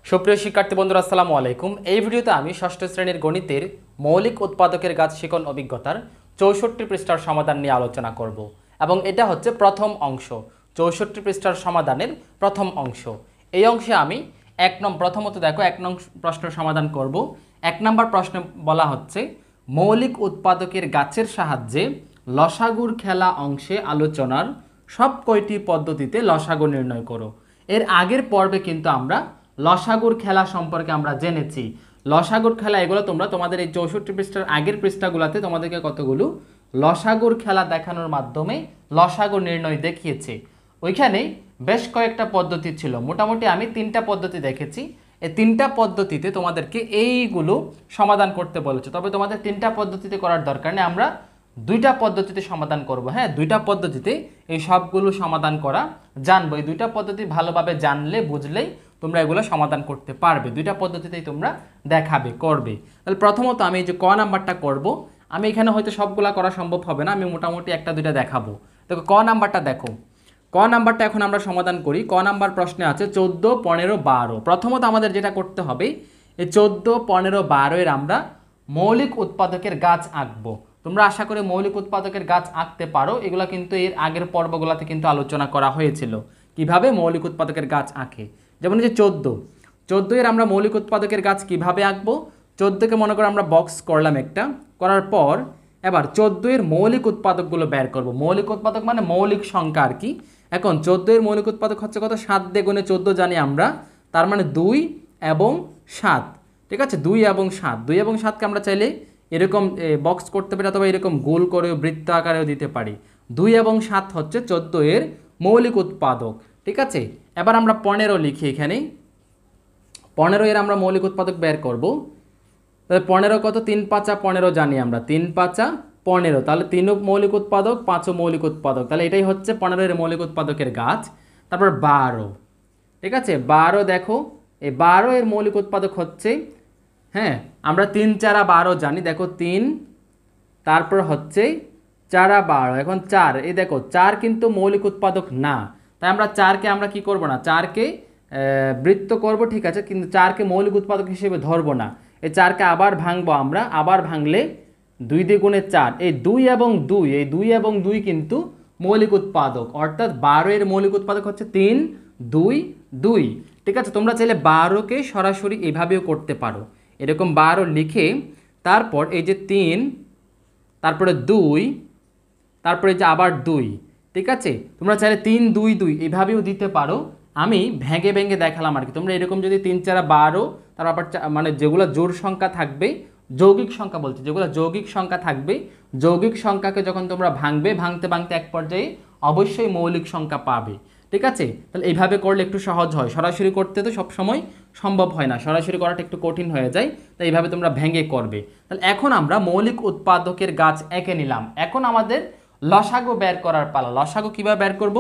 সুপ্রিয় শিক্ষার্থী বন্ধুরা আসসালামু আলাইকুম। এই ভিডিওতে আমি ষষ্ঠ শ্রেণীর গণিতের মৌলিক উৎপাদকের গাছ শিখন অভিজ্ঞতার 64 পৃষ্ঠার সমাধান নিয়ে আলোচনা করব এবং এটা হচ্ছে প্রথম অংশ। 64 পৃষ্ঠার সমাধানের প্রথম অংশ। এই অংশে আমি প্রথমত দেখো 1 নং প্রশ্নের সমাধান করব। 1 নম্বর প্রশ্নে বলা হচ্ছে মৌলিক উৎপাদকের গাছের সাহায্যে লসাগুর খেলা অংশে আলোচনার সব কয়টি পদ্ধতিতে লসাগু নির্ণয় করো। এর আগের পর্বে কিন্তু আমরা লসাগুর খেলা সম্পর্কে আমরা জেনেছি। লসাগুর খেলা এগুলো তোমাদের এই 64 পৃষ্ঠার আগের পৃষ্ঠাগুলোতে তোমাদেরকে কতগুলো লসাগুর খেলা দেখানোর মাধ্যমে লসাগু নির্ণয় দেখিয়েছে। ওইখানে বেশ কয়েকটা পদ্ধতি ছিল, মোটামুটি আমি 3টা পদ্ধতি দেখেছি। এই 3টা পদ্ধতিতে তোমাদেরকে এইগুলো সমাধান করতে বলেছে, তবে তোমাদের 3টা পদ্ধতিতে করার দরকার নেই, আমরা 2টা পদ্ধতিতে সমাধান করব। হ্যাঁ, 2টা পদ্ধতিতে এই সবগুলো সমাধান করা জানবো। এই 2টা পদ্ধতি ভালোভাবে জানলে বুঝলেই তোমরা এগুলো সমাধান করতে পারবে। 2টা পদ্ধতিতেই তোমরা করবে। তাহলে প্রথমত আমি এই যে ক নাম্বারটা করব। আমি এখানে হয়তো সবগুলা করা সম্ভব হবে না, আমি মোটামুটি 1টা 2টা দেখাবো। দেখো ক নাম্বারটা দেখো। ক নাম্বারটা এখন আমরা সমাধান করি। ক নাম্বার প্রশ্নে আছে 14, 15, 12। প্রথমত আমাদের যেটা করতে হবে, এই 14, 15, 12 এর আমরা মৌলিক উৎপাদকের গাছ আঁকবো। তোমরা আশা করি মৌলিক উৎপাদকের গাছ আঁকতে পারো। এগুলো কিন্তু এর আগের পর্বগুলোতে কিন্তু আলোচনা করা হয়েছিল কিভাবে মৌলিক উৎপাদকের গাছ আঁকে। যেমন এই যে 14 এর আমরা মৌলিক উৎপাদকের গাছ কিভাবে আঁকবো। 14কে মনে করো আমরা বক্স করলাম একটা, করার পর এবার 14 এর মৌলিক উৎপাদকগুলো বের করব। মৌলিক উৎপাদক মানে মৌলিক সংখ্যা আর কি। এখন 14 এর মৌলিক উৎপাদক হচ্ছে কত? 7 দিয়ে গুণে 14 জানি আমরা, তার মানে 2 এবং 7। ঠিক আছে, 2 এবং 7। 2 এবং 7কে আমরা চাইলে এরকম বক্স করতে পারি অথবা এরকম গোল করেও বৃত্ত আকারেও দিতে পারি। 2 এবং 7 হচ্ছে 14 এর মৌলিক উৎপাদক। ঠিক আছে, এবার আমরা 15 লিখি এখানে। 15 এর আমরা মৌলিক উৎপাদক বের করব। তাহলে 15 কত? 3 5 15 জানি আমরা, 3 5 15। তাহলে 3ও মৌলিক উৎপাদক, 5ও মৌলিক উৎপাদক। তাহলে এটাই হচ্ছে 15 এর মৌলিক উৎপাদকের গাছ। তারপর 12। ঠিক আছে, 12 দেখো, এই 12 এর মৌলিক উৎপাদক হচ্ছে, হ্যাঁ আমরা 3 4 12 জানি। দেখো 3, তারপর হচ্ছে 4 12। এখন 4, এই দেখো 4 কিন্তু মৌলিক উৎপাদক না, তাই আমরা 4কে আমরা কি করব না, 4কে বৃত্ত করব। ঠিক আছে, কিন্তু 4কে মৌলিক উৎপাদক হিসেবে ধরবো না। এই 4কে আবার ভাঙবো আমরা, আবার ভাঙলে 2 দিয়ে গুণে 4। এই 2 এবং 2, এই 2 এবং 2 কিন্তু মৌলিক উৎপাদক, অর্থাৎ 12 এর মৌলিক উৎপাদক হচ্ছে 3 2 2। ঠিক আছে, তোমরা চাইলে 12কে সরাসরি এভাবেও করতে পারো। এরকম 12 লিখে তারপর এই যে 3, তারপরে 2, তারপরে যে আবার 2। ঠিক আছে, তোমরা চাইলে 3 2 2 এভাবেও দিতে পারো। আমি ভেঙে ভেঙে দেখালাম আর কি। তোমরা এরকম যদি 3 4 12, তারপর মানে যেগুলো জোড় সংখ্যা থাকবে, যৌগিক সংখ্যা বলছে, যেগুলো যৌগিক সংখ্যা থাকবে, যৌগিক সংখ্যাকে যখন তোমরা ভাঙবে, ভাঙতে ভাঙতে এক পর্যায়ে অবশ্যই মৌলিক সংখ্যা পাবে। ঠিক আছে, তাহলে এইভাবে করলে একটু সহজ হয়। সরাসরি করতে তো সবসময় সম্ভব হয় না, সরাসরি করাটা একটু কঠিন হয়ে যায়, তাই এইভাবে তোমরা ভেঙে করবে। তাহলে এখন আমরা মৌলিক উৎপাদকের গাছ এঁকে নিলাম। এখন আমাদের লসাগু বের করার পালা। লসাগু কীভাবে বের করব?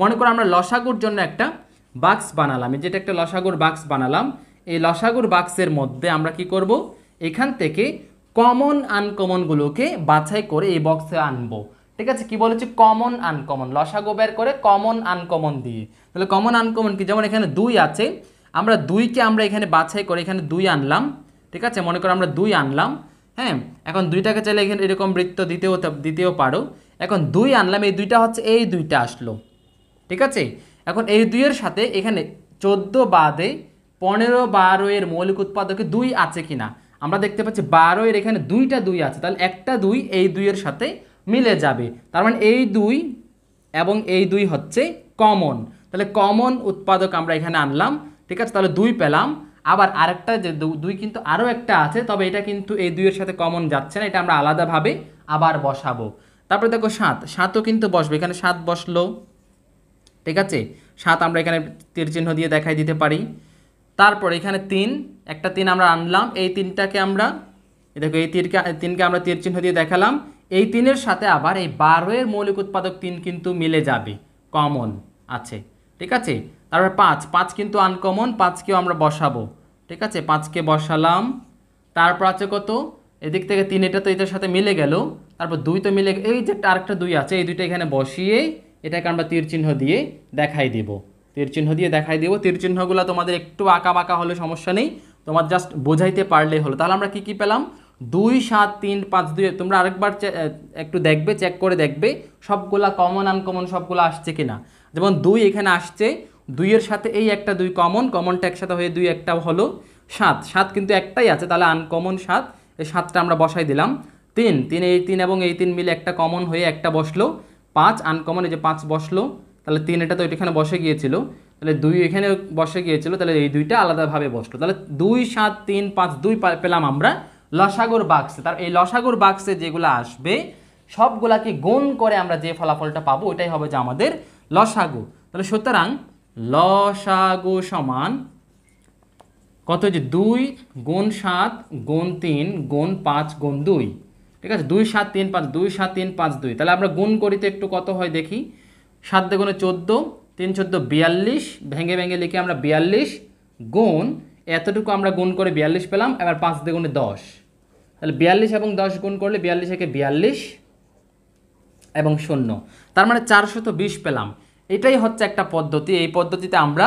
মনে করো আমরা লসাগুর জন্য একটা বাক্স বানালাম, যেটা একটা লসাগুর বাক্স বানালাম। এই লসাগুর বাক্সের মধ্যে আমরা কি করব, এখান থেকে কমন আনকমনগুলোকে বাছাই করে এই বক্সে আনবো। ঠিক আছে, কি বলেছি? Common uncommon. লসাগু বের করে কমন আনকমন দিয়ে। তাহলে কমন আনকমন কি? যেমন এখানে 2 আছে, আমরা 2কে আমরা এখানে বাছাই করে এখানে 2 আনলাম। ঠিক আছে, মনে করো আমরা 2 আনলাম। হ্যাঁ, এখন 2টাকে চাইলে এখানে এরকম বৃত্ত দিতেও পারো। এখন 2 আনলাম, এই 2টা হচ্ছে, এই 2টা আসলো। ঠিক আছে, এখন এই 2 এর সাথে এখানে 14 বাদে 15 12 এর মৌলিক উৎপাদকে 2 আছে কিনা আমরা দেখতে পাচ্ছি। 12 এর এখানে 2টা 2 আছে, তাহলে একটা 2 এই 2 এর সাথে মিলে যাবে। তার মানে এই 2 এবং এই 2 হচ্ছে কমন। তাহলে কমন উৎপাদক আমরা এখানে আনলাম। ঠিক আছে, তাহলে 2 পেলাম। আবার আরেকটা যে 2 কিন্তু আরও একটা আছে, তবে এটা কিন্তু এই 2 এর সাথে কমন যাচ্ছে না, এটা আমরা আলাদাভাবে আবার বসাবো। তারপরে দেখো 7ও কিন্তু বসবে, এখানে 7 বসলো। ঠিক আছে, 7 আমরা এখানে তীর চিহ্ন দিয়ে দেখাই দিতে পারি। তারপর এখানে 3, একটা 3 আমরা আনলাম। এই 3টাকে আমরা, দেখো এই 3কে আমরা তীর চিহ্ন দিয়ে দেখালাম। এই 3-এর সাথে আবার এই 12 এর মৌলিক উৎপাদক 3 কিন্তু মিলে যাবে, কমন আছে। ঠিক আছে, তারপর 5 কিন্তু আনকমন, 5কেও আমরা বসাবো। ঠিক আছে, 5কে বসালাম। তারপর আছে কত? এদিক থেকে 3, এটা তো এটার সাথে মিলে গেল। তারপর 2 তো মিলে, এই যে আরেকটা 2 আছে, এই 2টা এখানে বসিয়ে এটাকে আমরা তীর চিহ্ন দিয়ে দেখাই দিব। তীর চিহ্ন দিয়ে দেখাই দেবো। তীর চিহ্নগুলো তোমাদের একটু আঁকা বাঁকা হলে সমস্যা নেই, তোমার জাস্ট বোঝাইতে পারলেই হলো। তাহলে আমরা কি পেলাম, 2 7 3 5 2। তোমরা আরেকবার একটু দেখবে, চেক করে দেখবে সবগুলা কমন আনকমন সবগুলো আসছে কিনা। যেমন 2 এখানে আসছে, 2 এর সাথে এই একটা 2 কমনটা একসাথে হয়ে 2 একটা হলো 7, 7 কিন্তু একটাই আছে, তাহলে আনকমন 7, এই 7টা আমরা বসাই দিলাম। 3 এই 3 এবং এই 3 মিলে একটা কমন হয়ে একটা বসলো। 5 আনকমন, এই যে 5 বসলো, তাহলে 3 এটা তো এখানে বসে গিয়েছিল, তাহলে 2 এখানে বসে গিয়েছিল, তাহলে এই 2টা আলাদাভাবে বসলো। তাহলে 2 7 3 5 2 পেলাম আমরা লসাগুর বাক্সে। তার এই লসাগুর বাক্সে যেগুলো আসবে সবগুলাকে গুণ করে আমরা যে ফলাফলটা পাবো ওইটাই হবে যে আমাদের লসাগু। তাহলে সুতরাং লসাগু সমান কত, যে 2 গুণ 7 গুণ 3 গুণ 5 গুণ 2। ঠিক আছে, 2 7 3 5, 2 7 3 5 2। তাহলে আমরা গুণ করি তো একটু কত হয় দেখি। 7 দুগুণে 14, 3 14 42, ভেঙে ভেঙে লিখে আমরা 42 গুণ এতটুকু আমরা গুণ করে 42 পেলাম। এবার 5 দুগুণে 10, তাহলে 42 এবং 10 গুণ করলে 42 একে 42 এবং 0, তার মানে 420 পেলাম। এটাই হচ্ছে একটা পদ্ধতি। এই পদ্ধতিতে আমরা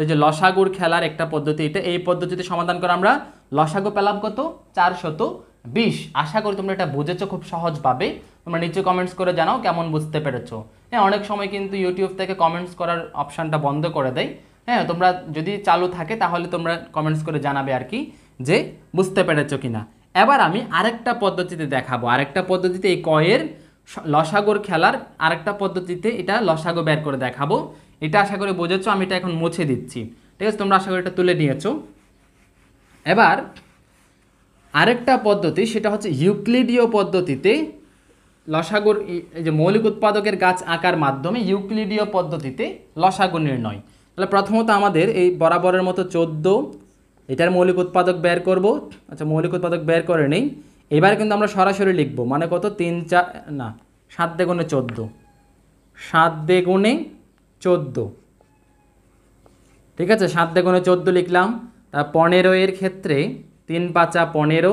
এই যে লসাগুর খেলার একটা পদ্ধতি এটা, এই পদ্ধতিতে সমাধান করে আমরা লসাগু পেলাম কত, 420। আশা করি তোমরা এটা বুঝেছো খুব সহজভাবে। তোমরা নিচে কমেন্টস করে জানাও কেমন বুঝতে পেরেছো। হ্যাঁ, অনেক সময় কিন্তু ইউটিউব থেকে কমেন্টস করার অপশানটা বন্ধ করে দেয়। হ্যাঁ, তোমরা যদি চালু থাকে তাহলে তোমরা কমেন্টস করে জানাবে আর কি যে বুঝতে পেরেছো কিনা। এবার আমি আরেকটা পদ্ধতিতে দেখাবো, আরেকটা পদ্ধতিতে এই কয়ের লসাগুর খেলার আরেকটা পদ্ধতিতে এটা লসাগু বের করে দেখাবো। এটা আশা করি বুঝেছো, আমি এটা এখন মুছে দিচ্ছি। ঠিক আছে, তোমরা আশা করি এটা তুলে নিয়েছো। এবার আরেকটা পদ্ধতি, সেটা হচ্ছে ইউক্লিডীয় পদ্ধতিতে লসাগুর এই যে মৌলিক উৎপাদকের গাছ আঁকার মাধ্যমে ইউক্লিডীয় পদ্ধতিতে লসাগু নির্ণয়। তাহলে প্রথমত আমাদের এই বরাবরের মতো 14, এটার মৌলিক উৎপাদক বের করব। আচ্ছা, মৌলিক উৎপাদক বের করে নেই। এবার কিন্তু আমরা সরাসরি লিখব, মানে কত, 3 4 না 7 দুগুণে 14, 7 দুগুণে 14। ঠিক আছে, 7 দুগুণে 14 লিখলাম। তা 15 এর ক্ষেত্রে 3 5 15,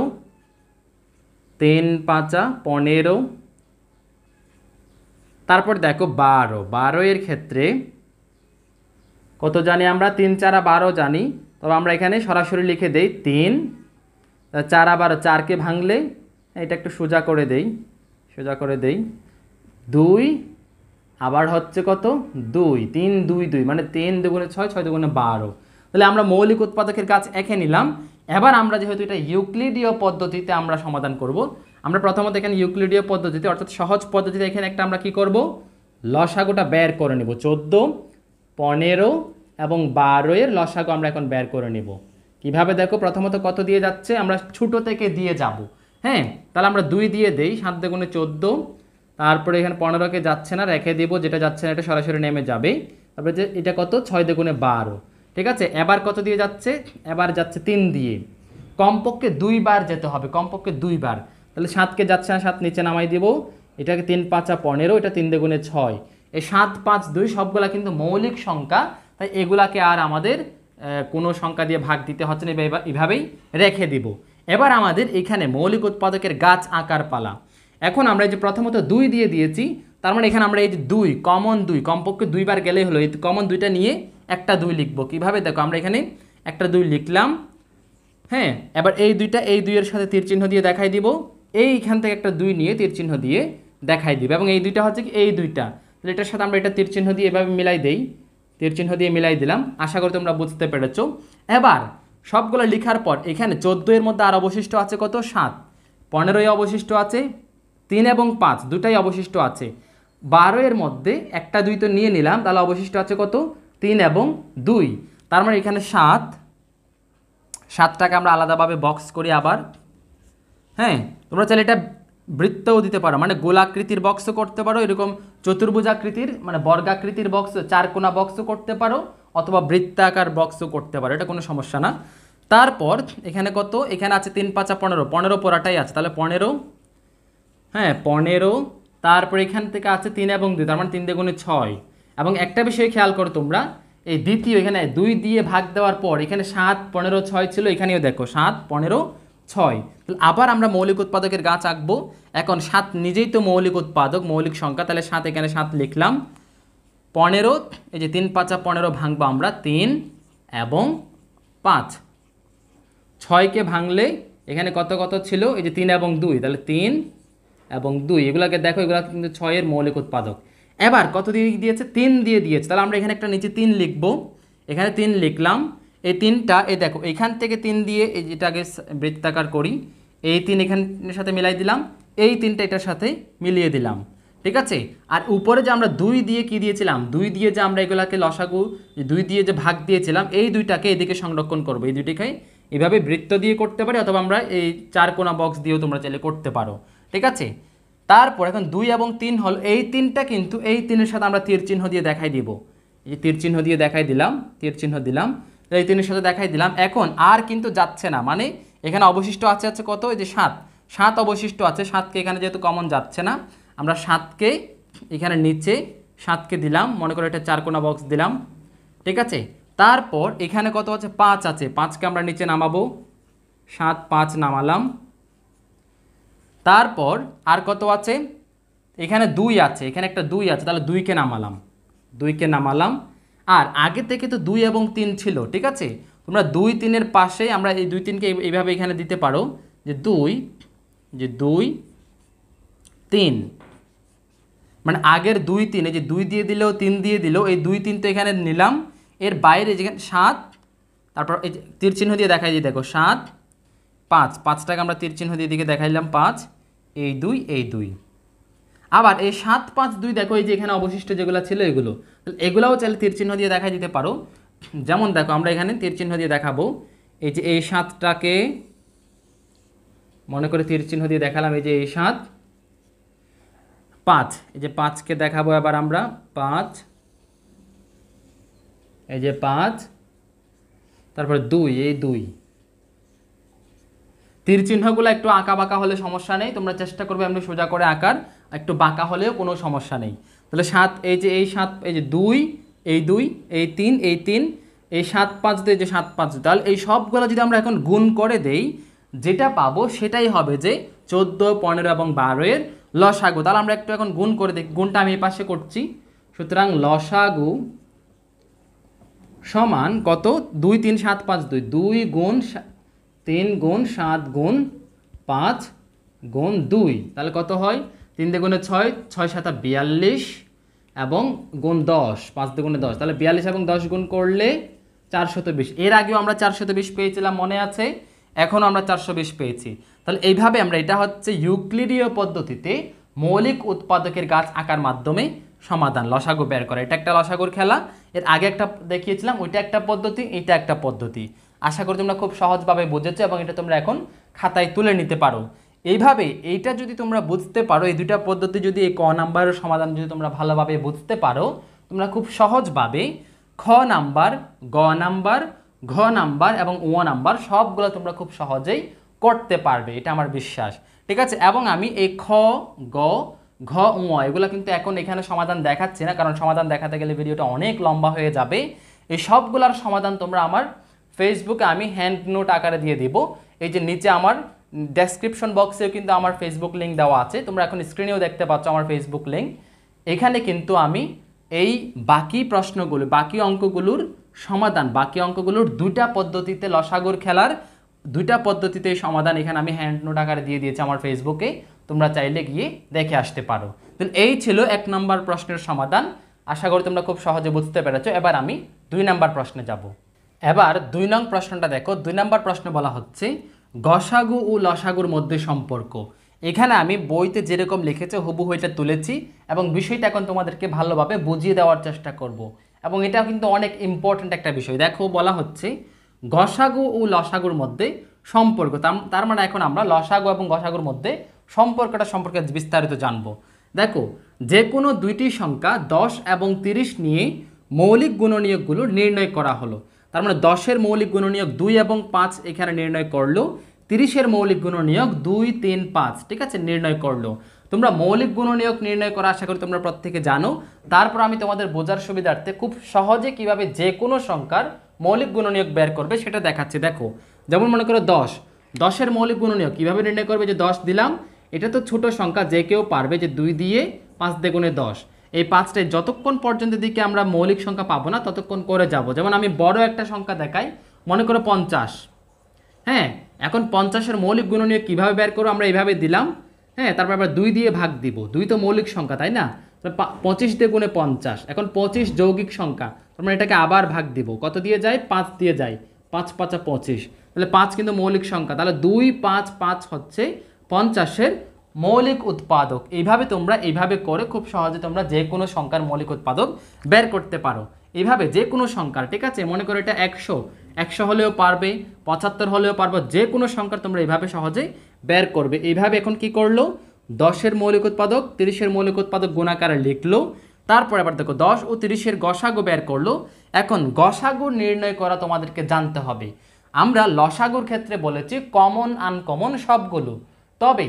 3 5 15। তারপর দেখো 12 এর ক্ষেত্রে কত জানি আমরা, 3 4 12 জানি। তবে আমরা এখানে সরাসরি লিখে দেই 3, 4 12, 4কে ভাঙলে এটা একটু সোজা করে দেই, 2, আবার হচ্ছে কত 2, 3 2 2, মানে 3 দুগুণে 6, 6 দুগুণে 12। তাহলে আমরা মৌলিক উৎপাদকের কাজ এঁকে নিলাম। এবার আমরা যেহেতু এটা ইউক্লিডীয় পদ্ধতিতে আমরা সমাধান করব, আমরা প্রথমত এখানে ইউক্লিডীয় পদ্ধতিতে অর্থাৎ সহজ পদ্ধতিতে এখানে একটা আমরা কি করব, লসাগুটা বের করে নেব। 14 15 এবং 12 এর লসাগু আমরা এখন বের করে নেব। কিভাবে দেখো, প্রথমত কত দিয়ে যাচ্ছে, আমরা ছোট থেকে দিয়ে যাব। হ্যাঁ, তাহলে আমরা 2 দিয়ে দেই, 7 দুগুণে 14। তারপরে এখানে 15কে যাচ্ছে না, রেখে দিব, যেটা যাচ্ছে না এটা সরাসরি নেমে যাবে। তারপরে যে এটা কত, 6 দুগুণে 12। ঠিক আছে, এবার কত দিয়ে যাচ্ছে, এবার যাচ্ছে 3 দিয়ে। কমপক্ষে 2 বার যেতে হবে, কমপক্ষে 2 বার। তাহলে 7কে যাচ্ছে না, 7 নিচে নামাই দিব। এটাকে 3 5 15, এটা 3 দুগুণে 6। এই 7 5 2 সবগুলা কিন্তু মৌলিক সংখ্যা, তাই এগুলাকে আর আমাদের কোনো সংখ্যা দিয়ে ভাগ দিতে হচ্ছে না, এভাবেই রেখে দিব। এবার আমাদের এখানে মৌলিক উৎপাদকের গাছ আঁকার পালা। এখন আমরা এই যে প্রথমত 2 দিয়ে দিয়েছি, তার মানে এখানে আমরা এই যে 2 কমন 2 কমপক্ষে 2 বার গেলেই হলো, এই কমন 2টা নিয়ে একটা 2 লিখব। কিভাবে দেখো, আমরা এখানে একটা 2 লিখলাম। হ্যাঁ, এবার এই 2টা এই 2 এর সাথে তীর চিহ্ন দিয়ে দেখাই দিব, এইখান থেকে একটা 2 নিয়ে তীর চিহ্ন দিয়ে দেখাই দিব। এবং এই 2টা হচ্ছে কি, এই 2টা, তাহলে এটার সাথে আমরা এটা তীর চিহ্ন দিয়ে এভাবে মিলাই দেই, তীর চিহ্ন দিয়ে মিলাই দিলাম। আশা করি তোমরা বুঝতে পেরেছো। এবার সবগুলো লেখার পর এখানে 14 এর মধ্যে আর অবশিষ্ট আছে কত, 7, 15 অবশিষ্ট আছে, 3 এবং 5 দুটাই অবশিষ্ট আছে। 12 এর মধ্যে একটা 2 তো নিয়ে নিলাম, তাহলে অবশিষ্ট আছে কত, 3 এবং 2। তার মানে এখানে 7টাকে আমরা আলাদাভাবে বক্স করি আবার। হ্যাঁ, তোমরা চাইলে এটা বৃত্তও দিতে পারো, মানে গোলাকৃতির বক্সও করতে পারো, এরকম চতুর্ভুজাকৃতির মানে বর্গাকৃতির বক্স, চারকোনা বক্সও করতে পারো, অথবা বৃত্তাকার বক্সও করতে পারো, এটা কোনো সমস্যা না। তারপর এখানে কত, এখানে আছে 3 5 15, 15 পোড়াটাই আছে, তাহলে 15। হ্যাঁ 15, তারপর এখান থেকে আছে 3 এবং 2, তার মানে 3 দুগুণে 6। এবং একটা বিষয় খেয়াল করো তোমরা, এই দ্বিতীয় এখানে 2 দিয়ে ভাগ দেওয়ার পর এখানে 7 15 6 ছিল, এখানেও দেখো 7 15 6। তাহলে আবার আমরা মৌলিক উৎপাদকের গাছ আঁকবো। এখন 7 নিজেই তো মৌলিক উৎপাদক, মৌলিক সংখ্যা, তাহলে 7 এখানে 7 লিখলাম। 15, এই যে 3 5 15 ভাঙবো আমরা 3 এবং 5। 6কে ভাঙলে এখানে কত কত ছিল, এই যে 3 এবং 2, তাহলে 3 এবং 2 এগুলোকে দেখো, এগুলো কিন্তু 6 এর মৌলিক উৎপাদক। এবার কত দিয়ে দিয়েছে, 3 দিয়ে দিয়েছে, তাহলে আমরা এখানে একটা নিচে 3 লিখবো, এখানে 3 লিখলাম। এই 3টা এই দেখো এখান থেকে 3 দিয়ে এই যেটাকে বৃত্তাকার করি, এই 3 এখানের সাথে মিলাই দিলাম, এই 3টা এটার সাথে মিলিয়ে দিলাম, ঠিক আছে। আর উপরে যে আমরা 2 দিয়ে কি দিয়েছিলাম, 2 দিয়ে যে আমরা এগুলাকে লসাগু 2 দিয়ে যে ভাগ দিয়েছিলাম, এই 2টাকে এদিকে সংরক্ষণ করবো, এই 2টিকে এভাবে বৃত্ত দিয়ে করতে পারি, অথবা আমরা এই 4 কোণা বক্স দিয়েও তোমরা চাইলে করতে পারো, ঠিক আছে। তারপর এখন 2 এবং 3 হল, এই 3টা কিন্তু এই 3-এর সাথে আমরা তীর চিহ্ন দিয়ে দেখাই দিব, এই তীর চিহ্ন দিয়ে দেখাই দিলাম, তীর চিহ্ন দিলাম, এই 3-এর সাথে দেখাই দিলাম। এখন আর কিন্তু যাচ্ছে না, মানে এখানে অবশিষ্ট আছে কত, এই যে 7 অবশিষ্ট আছে, 7কে এখানে যেহেতু কমন যাচ্ছে না, আমরা 7কে এখানে নিচে 7কে দিলাম, মনে করো এটা 4 কোণা বক্স দিলাম, ঠিক আছে। তারপর এখানে কত আছে, 5 আছে, 5কে আমরা নিচে নামাবো, 7 5 নামালাম। তারপর আর কত আছে, এখানে 2 আছে, এখানে একটা 2 আছে, তাহলে 2কে নামালাম, 2কে নামালাম। আর আগে থেকে তো 2 এবং 3 ছিল, ঠিক আছে। তোমরা 2 3-এর পাশে আমরা এই 2 3কে এইভাবে এখানে দিতে পারো, যে 2 3, মানে আগের 2 3, এই যে 2 দিয়ে দিলেও 3 দিয়ে দিলেও এই 2 3 তো এখানে নিলাম, এর বাইরে যেখানে 7, তারপর এই তীর চিহ্ন দিয়ে দেখাই দিয়ে দেখো 7 5, 5টাকে আমরা তীর চিহ্ন দিয়ে দিকে দেখাইলাম 5, এই 2 এই 2। আবার এই 7 5 2 দেখো, এই যে এখানে অবশিষ্ট যেগুলো ছিল এগুলো, তাহলে এগুলাও চাইলে তীর চিহ্ন দিয়ে দেখাই দিতে পারো। যেমন দেখো আমরা এখানে তীর চিহ্ন দিয়ে দেখাবো, এই যে এই 7টাকে মনে করে তীর চিহ্ন দিয়ে দেখালাম, এই যে এই 7 5, এই যে 5কে দেখাবো এবার আমরা 5, এই যে 5, তারপর 2 এই 2। তীর চিহ্নগুলো একটু আঁকা বাঁকা হলে সমস্যা নেই, তোমরা চেষ্টা করবে এমনি সোজা করে আঁকার, একটু বাঁকা হলেও কোনো সমস্যা নেই। তাহলে 7, এই যে এই 7, এই যে 2 এই 2 এই 3 এই 3, এই 7 5 দিয়ে যে 7 5, তাহলে এই সবগুলো যদি আমরা এখন গুণ করে দেই, যেটা পাবো সেটাই হবে যে 14 15 এবং 12 এর লসাগু। তাহলে আমরা একটু এখন গুণ করে দেখি, গুণটা আমি এই পাশে করছি। সুতরাং লসাগু সমান কত, 2 3 7 5 2, 2 গুণ 3 গুণ 7 গুণ 5 গুণ 2, তাহলে কত হয়, 3 দুগুণে 6, 6 7 42 এবং গুণ 10, 5 দুগুণে 10, তাহলে 42 এবং 10 গুণ করলে 420। এর আগেও আমরা 420 পেয়েছিলাম, মনে আছে, এখনও আমরা 420 পেয়েছি। তাহলে এইভাবে আমরা, এটা হচ্ছে ইউক্লিডীয় পদ্ধতিতে মৌলিক উৎপাদকের গাছ আঁকার মাধ্যমে সমাধান, লসাগু বের করা। এটা একটা লসাগুর খেলা, এর আগে একটা দেখিয়েছিলাম, ওইটা একটা পদ্ধতি, এটা একটা পদ্ধতি। আশা করি তোমরা খুব সহজভাবে বুঝেছো এবং এটা তোমরা এখন খাতায় তুলে নিতে পারো। এইভাবে এইটা যদি তোমরা বুঝতে পারো, এই দুইটা পদ্ধতি যদি, এই ক নাম্বারের সমাধান যদি তোমরা ভালোভাবে বুঝতে পারো, তোমরা খুব সহজভাবে খ নাম্বার, গ নাম্বার, ঘ নাম্বার এবং ও নাম্বার সবগুলো তোমরা খুব সহজেই করতে পারবে, এটা আমার বিশ্বাস, ঠিক আছে। এবং আমি এই খ গ ঘ উ এগুলো কিন্তু এখন এখানে সমাধান দেখাচ্ছি না, কারণ সমাধান দেখাতে গেলে ভিডিওটা অনেক লম্বা হয়ে যাবে। এই সবগুলোর সমাধান তোমরা আমার ফেসবুকে আমি হ্যান্ড নোট আকারে দিয়ে দিব। এই যে নিচে আমার ডেসক্রিপশন বক্সেও কিন্তু আমার ফেসবুক লিঙ্ক দেওয়া আছে, তোমরা এখন স্ক্রিনেও দেখতে পাচ্ছ আমার ফেসবুক লিঙ্ক। এখানে কিন্তু আমি এই বাকি প্রশ্নগুলো, বাকি অঙ্কগুলোর সমাধান, বাকি অঙ্কগুলোর দুইটা পদ্ধতিতে লসাগুর খেলার দুইটা পদ্ধতিতে সমাধান এখানে আমি হ্যান্ড নোট আকারে দিয়ে দিয়েছি আমার ফেসবুকে, তোমরা চাইলে গিয়ে দেখে আসতে পারো। তো এই ছিল 1 নম্বর প্রশ্নের সমাধান, আশা করি তোমরা খুব সহজে বুঝতে পেরেছো। এবার আমি 2 নম্বর প্রশ্নে যাব। এবার 2 নং প্রশ্নটা দেখো, 2 নম্বর প্রশ্নে বলা হচ্ছে গসাগু ও লসাগুর মধ্যে সম্পর্ক। এখানে আমি বইতে যেরকম লিখেছে হুবহু এটা তুলেছি এবং বিষয়টা এখন তোমাদেরকে ভালোভাবে বুঝিয়ে দেওয়ার চেষ্টা করব। এবং এটা কিন্তু অনেক ইম্পর্ট্যান্ট একটা বিষয়। দেখো বলা হচ্ছে গসাগু ও লসাগুর মধ্যে সম্পর্ক, তার মানে এখন আমরা লসাগু এবং গসাগুর মধ্যে সম্পর্কটা সম্পর্কে বিস্তারিত জানবো। দেখো, যে কোনো দুইটি সংখ্যা 10 এবং 30 নিয়ে মৌলিক গুণনীয়কগুলো নির্ণয় করা হলো। তার মানে 10-এর মৌলিক গুণনীয়ক 2 এবং 5 এখানে নির্ণয় করলো, 30-এর মৌলিক গুণনীয়ক 2 3 5, ঠিক আছে, নির্ণয় করলো। তোমরা মৌলিক গুণনীয়ক নির্ণয় করা আশা করি তোমরা প্রত্যেকে জানো। তারপর আমি তোমাদের বোঝার সুবিধার্থে খুব সহজে কিভাবে যে কোনো সংখ্যার মৌলিক গুণনীয়ক বের করবে সেটা দেখাচ্ছি। দেখো, যেমন মনে করো 10-এর মৌলিক গুণনীয়ক কীভাবে নির্ণয় করবে, যে 10 দিলাম, এটা তো ছোট সংখ্যা, যে কেউ পারবে যে 2 দিয়ে 5 দ্বিগুণে 10, এই 5টায় যতক্ষণ পর্যন্ত দিকে আমরা মৌলিক সংখ্যা পাবো না ততক্ষণ করে যাব। যেমন আমি বড় একটা সংখ্যা দেখাই, মনে করো 50। হ্যাঁ, এখন 50-এর মৌলিক গুণনীয়ক কীভাবে বের করবো, আমরা এইভাবে দিলাম। হ্যাঁ, তারপর আবার 2 দিয়ে ভাগ দিব, 2 তো মৌলিক সংখ্যা তাই না, 25 দিয়ে গুণে 50। এখন 25 যৌগিক সংখ্যা, তারপরে এটাকে আবার ভাগ দিব, কত দিয়ে যায়, 5 দিয়ে যায়, 5 5 25, তাহলে 5 কিন্তু মৌলিক সংখ্যা, তাহলে 2 5 5 হচ্ছে 50-এর মৌলিক উৎপাদক। এইভাবে তোমরা এইভাবে করে খুব সহজে তোমরা যে কোনো সংখ্যার মৌলিক উৎপাদক বের করতে পারো, এইভাবে যে কোনো সংখ্যার। ঠিক আছে, মনে করো এটা 100 হলেও পারবে, 75 হলেও পারবে, যে কোনো সংখ্যার তোমরা এইভাবে সহজেই বের করবে। এইভাবে এখন কি করলো, 10-এর মৌলিক উৎপাদক 30-এর মৌলিক উৎপাদক গুণাকারে লিখলো, তারপর আবার দেখো 10 ও 30-এর গসাগু বের করলো। এখন গসাগু নির্ণয় করা তোমাদেরকে জানতে হবে। আমরা লসাগুর ক্ষেত্রে বলেছি কমন আনকমন সবগুলো, তবে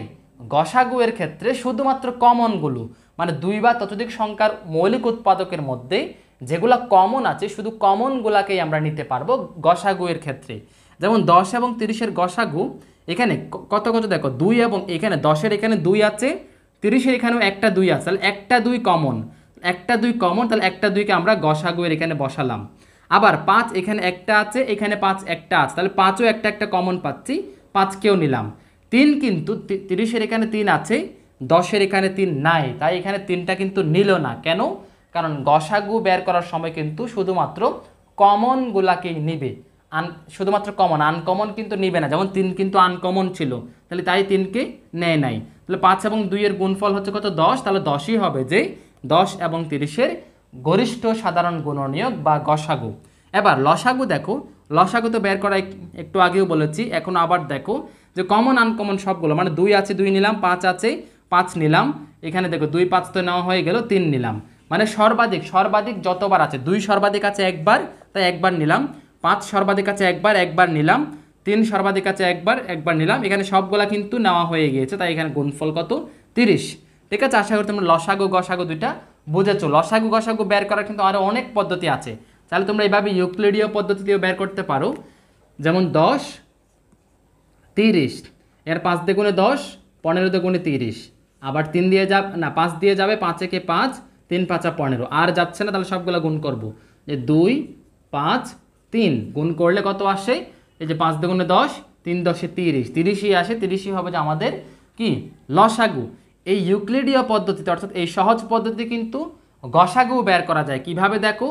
গসাগু এর ক্ষেত্রে শুধুমাত্র কমনগুলো, মানে 2 বা ততোধিক সংখ্যার মৌলিক উৎপাদকের মধ্যে যেগুলা কমন আছে শুধু কমনগুলাকেই আমরা নিতে পারবো গসাগু এর ক্ষেত্রে। যেমন 10 এবং 30-এর গসাগু এখানে কত কত দেখো, 2 এবং এখানে 10-এর এখানে 2 আছে, 30-এর এখানেও একটা 2 আছে, তাহলে একটা 2 কমন, একটা 2 কমন, তাহলে একটা 2কে আমরা গসাগু এর এখানে বসালাম। আবার 5 এখানে একটা আছে, এখানে 5 একটা আছে, তাহলে 5ও একটা একটা কমন পাচ্ছি, 5কেও নিলাম। 3 কিন্তু 30-এর এখানে 3 আছে, 10-এর এখানে 3 নাই, তাই এখানে 3টা কিন্তু নিল না। কেন? কারণ গসাগু বের করার সময় কিন্তু শুধুমাত্র কমনগুলাকেই নিবে, শুধুমাত্র কমন, আনকমন কিন্তু নিবে না। যেমন 3 কিন্তু আনকমন ছিল, তাহলে তাই 3কে নেয় নাই। তাহলে 5 এবং 2-এর গুণফল হচ্ছে কত, 10, তাহলে 10ই হবে যে 10 এবং 30-এর গরিষ্ঠ সাধারণ গুণনীয়ক বা গসাগু। এবার লসাগু দেখো, লসাগু তো বের করা একটু আগেও বলেছি, এখন আবার দেখো যে কমন আনকমন সবগুলো, মানে 2 আছে 2 নিলাম, 5 আছে 5 নিলাম, এখানে দেখো 2 5 তো নেওয়া হয়ে গেল, 3 নিলাম, মানে সর্বাধিক যতবার আছে, 2 সর্বাধিক আছে একবার, তাই একবার নিলাম, 5 সর্বাধিক আছে একবার নিলাম, 3 সর্বাধিক আছে একবার নিলাম, এখানে সবগুলা কিন্তু নেওয়া হয়ে গিয়েছে, তাই এখানে গুণফল কত, 30। ঠিক আছে, আশা করি তোমরা লসাগু গসাগু দুইটা বুঝেছো। লসাগু গসাগু বের করার কিন্তু আরও অনেক পদ্ধতি আছে, তাহলে তোমরা এইভাবে ইউক্লিডীয় পদ্ধতিতেও বের করতে পারো। যেমন 10 30, এর 5 দিয়ে গুণে 10, 15 দিয়ে গুণে 30, আবার 3 দিয়ে যাবে না, 5 দিয়ে যাবে, 5 একে 5, 3 5 15, আর যাচ্ছে না, তাহলে সবগুলো গুণ করব, যে 2 5 3 গুণ করলে কত আসে, এই যে 5 দিয়ে গুণে 10, 3 10 30, 30ই আসে, 30ই হবে যে আমাদের কি লসাগু। এই ইউক্লিডীয় পদ্ধতিতে অর্থাৎ এই সহজ পদ্ধতি কিন্তু গসাগু বের করা যায়। কিভাবে দেখো,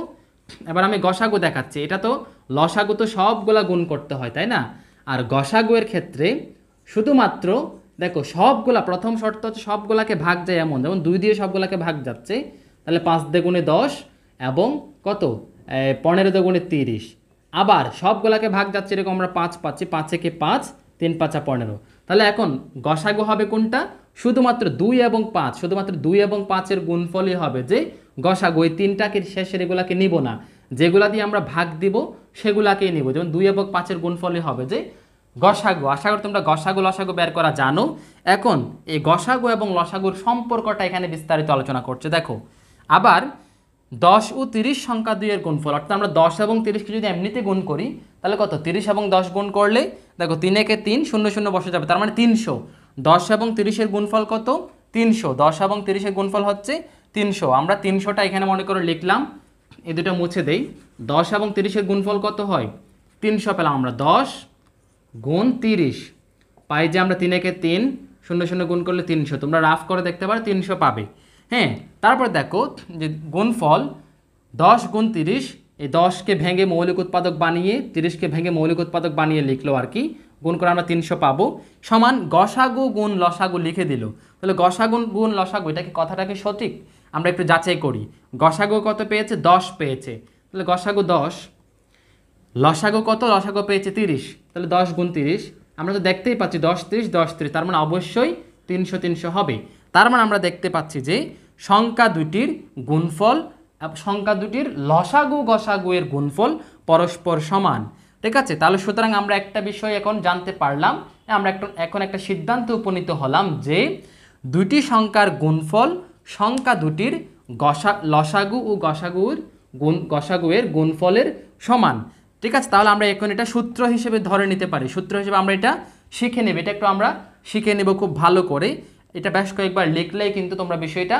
এবার আমি গসাগু দেখাচ্ছি, এটা তো লসাগু তো সবগুলা গুণ করতে হয় তাই না, আর গসাগু এর ক্ষেত্রে শুধুমাত্র দেখো সবগুলা, প্রথম শর্ত হচ্ছে সবগুলাকে ভাগ যায় এমন, যেমন 2 দিয়ে সবগুলাকে ভাগ যাচ্ছে, তাহলে 5 দিয়ে গুণে 10 এবং কত 15 দিয়ে গুণে 30, আবার সবগুলাকে ভাগ যাচ্ছে এরকম আমরা 5 পাচ্ছি, 5 একে 5, 3 5 15, তাহলে এখন গসাগু হবে কোনটা, শুধুমাত্র 2 এবং 5, শুধুমাত্র 2 এবং 5-এর গুণফলই হবে যে গসাগু। এই 3টাকে শেষের এগুলাকে নিব না, যেগুলা দিয়ে আমরা ভাগ দিব সেগুলাকেই নিব, যেমন 2 এবং 5-এর গুণফলই হবে যে গসাগু। আশা করি তোমরা গসাগু লসাগু বের করা জানো। এখন এই গসাগু এবং লসাগুর সম্পর্কটা এখানে বিস্তারিত আলোচনা করছে। দেখো আবার 10 ও 30 সংখ্যা 2-এর গুণফল, অর্থাৎ আমরা 10 এবং 30কে যদি এমনিতে গুণ করি তাহলে কত, 30 এবং 10 গুণ করলে দেখো 3 একে 3, 0 0 বসে যাবে, তার মানে 300। 10 এবং 30-এর গুণফল কত, 300, 10 এবং 30-এর গুণফল হচ্ছে 300। আমরা 300টা এখানে মনে করে লিখলাম, এই দুটো মুছে দেই, 10 এবং 30-এর গুণফল কত হয়, 300 পেলাম আমরা, 10 গুণ 30 পাই যে আমরা 3 একে 3, 0 0 গুণ করলে 300, তোমরা রাফ করে দেখতে পারো 300 পাবে। হ্যাঁ, তারপর দেখো যে গুণফল 10 গুণ 30, এই 10কে ভেঙে মৌলিক উৎপাদক বানিয়ে 30কে ভেঙে মৌলিক উৎপাদক বানিয়ে লিখলো আর কি, গুণ করে আমরা 300 পাবো, সমান গসাগু গুণ লসাগু লিখে দিল। তাহলে গসাগু গুণ লসাগু, এটা কি কথাটা কি সঠিক, আমরা একটু যাচাই করি। গসাগু কত পেয়েছে, 10 পেয়েছে, তাহলে গসাগু 10, লসাগু কত, লসাগু পেয়েছে 30, তাহলে 10 গুণ 30, আমরা তো দেখতেই পাচ্ছি 10 30 10 30, তার মানে অবশ্যই 300 300 হবে। তার মানে আমরা দেখতে পাচ্ছি যে সংখ্যা দুটির গুণফল, সংখ্যা দুটির লসাগু গসাগু এর গুণফল পরস্পর সমান। ঠিক আছে, তাহলে সুতরাং আমরা একটা বিষয় এখন জানতে পারলাম, আমরা এখন একটা সিদ্ধান্তে উপনীত হলাম যে দুটি সংখ্যার গুণফল সংখ্যা দুটির লসাগু ও গসাগু এর গুণফলের সমান। ঠিক আছে, তাহলে আমরা এখন এটা সূত্র হিসেবে ধরে নিতে পারি, সূত্র হিসেবে আমরা এটা শিখে নেব, এটা একটু আমরা শিখে নেব খুব ভালো করে। এটা বেশ কয়েকবার লিখলেই কিন্তু তোমরা বিষয়টা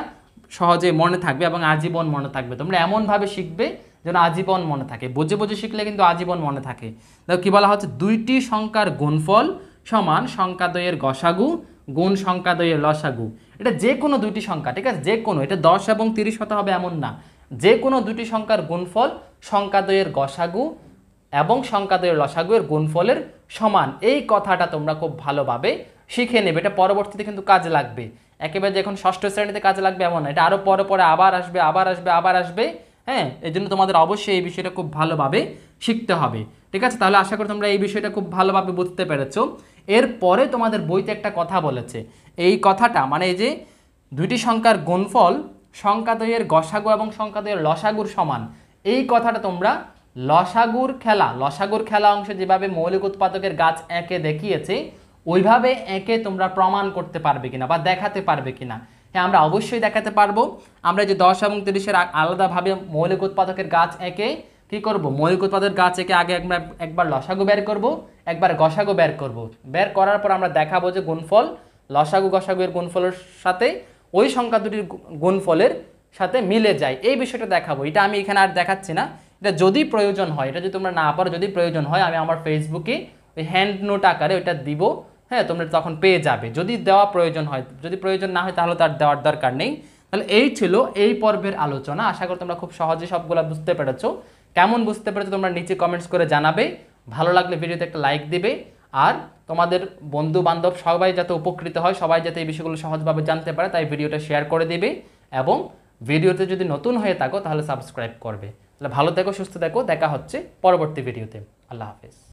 সহজে মনে থাকবে এবং আজীবন মনে থাকবে। তোমরা এমনভাবে শিখবে যেন আজীবন মনে থাকে। বুঝে বুঝে শিখলে কিন্তু আজীবন মনে থাকে। দেখো কী বলা হচ্ছে, দুইটি সংখ্যার গুণফল সমান সংখ্যা দ্বয়ের গসাগু গুণ সংখ্যা দ্বয়ের লসাগু। এটা যে কোনো দুইটি সংখ্যা, ঠিক আছে, যে কোনো, এটা 10 এবং 30 হতে হবে এমন না, যে কোনো দুটি সংখ্যার গুণফল সংখ্যা দ্বয়ের গসাগু এবং সংখ্যা দ্বয়ের লসাগু এর গুণফলের সমান। এই কথাটা তোমরা খুব ভালোভাবে শিখে নেবে, এটা পরবর্তীতে কিন্তু কাজে লাগবে। একেবারে যখন ষষ্ঠ শ্রেণীতে কাজে লাগবে এমন না, এটা আরও পরে পরে আবার আসবে আবার আসবে আবার আসবে। হ্যাঁ, এই জন্য তোমাদের অবশ্যই এই বিষয়টা খুব ভালোভাবে শিখতে হবে, ঠিক আছে। তাহলে আশা করি তোমরা এই বিষয়টা খুব ভালোভাবে বুঝতে পেরেছো। এরপরে তোমাদের বইতে একটা কথা বলেছে, এই কথাটা মানে এই যে দুইটি সংখ্যার গুণফল সংখ্যা দ্বয়ের গসাগু এবং সংখ্যা দ্বয়ের লসাগুর সমান, এই কথাটা তোমরা লসাগুর খেলা অংশে যেভাবে মৌলিক উৎপাদকের গাছ এঁকে দেখিয়েছে ওইভাবে এঁকে তোমরা প্রমাণ করতে পারবে কিনা বা দেখাতে পারবে কিনা। হ্যাঁ, আমরা অবশ্যই দেখাতে পারবো। আমরা যে 10 এবং 30-এর আলাদাভাবে মৌলিক উৎপাদকের গাছ এঁকে কী করব, মৌলিক উৎপাদকের গাছ এঁকে আগে একবার লসাগু বের করব, একবার গসাগু বের করব। বের করার পর আমরা দেখাবো যে গুণফল লসাগু গসাগু এর গুণফলের সাথে ওই সংখ্যা দুটির গুণফলের সাথে মিলে যায়, এই বিষয়টা দেখাবো। এটা আমি এখানে আর দেখাচ্ছি না, এটা যদি প্রয়োজন হয়, এটা যদি তোমরা না পারো, যদি প্রয়োজন হয় আমি আমার ফেসবুকে ওই হ্যান্ড নোট আকারে ওইটা দিব। হ্যাঁ, তোমরা তখন পেয়ে যাবে যদি দেওয়া প্রয়োজন হয়। যদি প্রয়োজন না হয় তাহলে তার দেওয়ার দরকার নেই। তাহলে এই ছিল এই পর্বের আলোচনা। আশা করি তোমরা খুব সহজে সবগুলো বুঝতে পেরেছো। কেমন বুঝতে পেরেছো তোমরা নিচে কমেন্টস করে জানাবে। ভালো লাগলে ভিডিওতে একটা লাইক দিবে, আর তোমাদের বন্ধু বান্ধব সবাই যাতে উপকৃত হয়, সবাই যাতে এই বিষয়গুলো সহজভাবে জানতে পারে, তাই ভিডিওটা শেয়ার করে দিবে। এবং ভিডিওতে যদি নতুন হয়ে থাকো তাহলে সাবস্ক্রাইব করবে। তাহলে ভালো থেকো, সুস্থ থেকো, দেখা হচ্ছে পরবর্তী ভিডিওতে। আল্লাহ হাফেজ।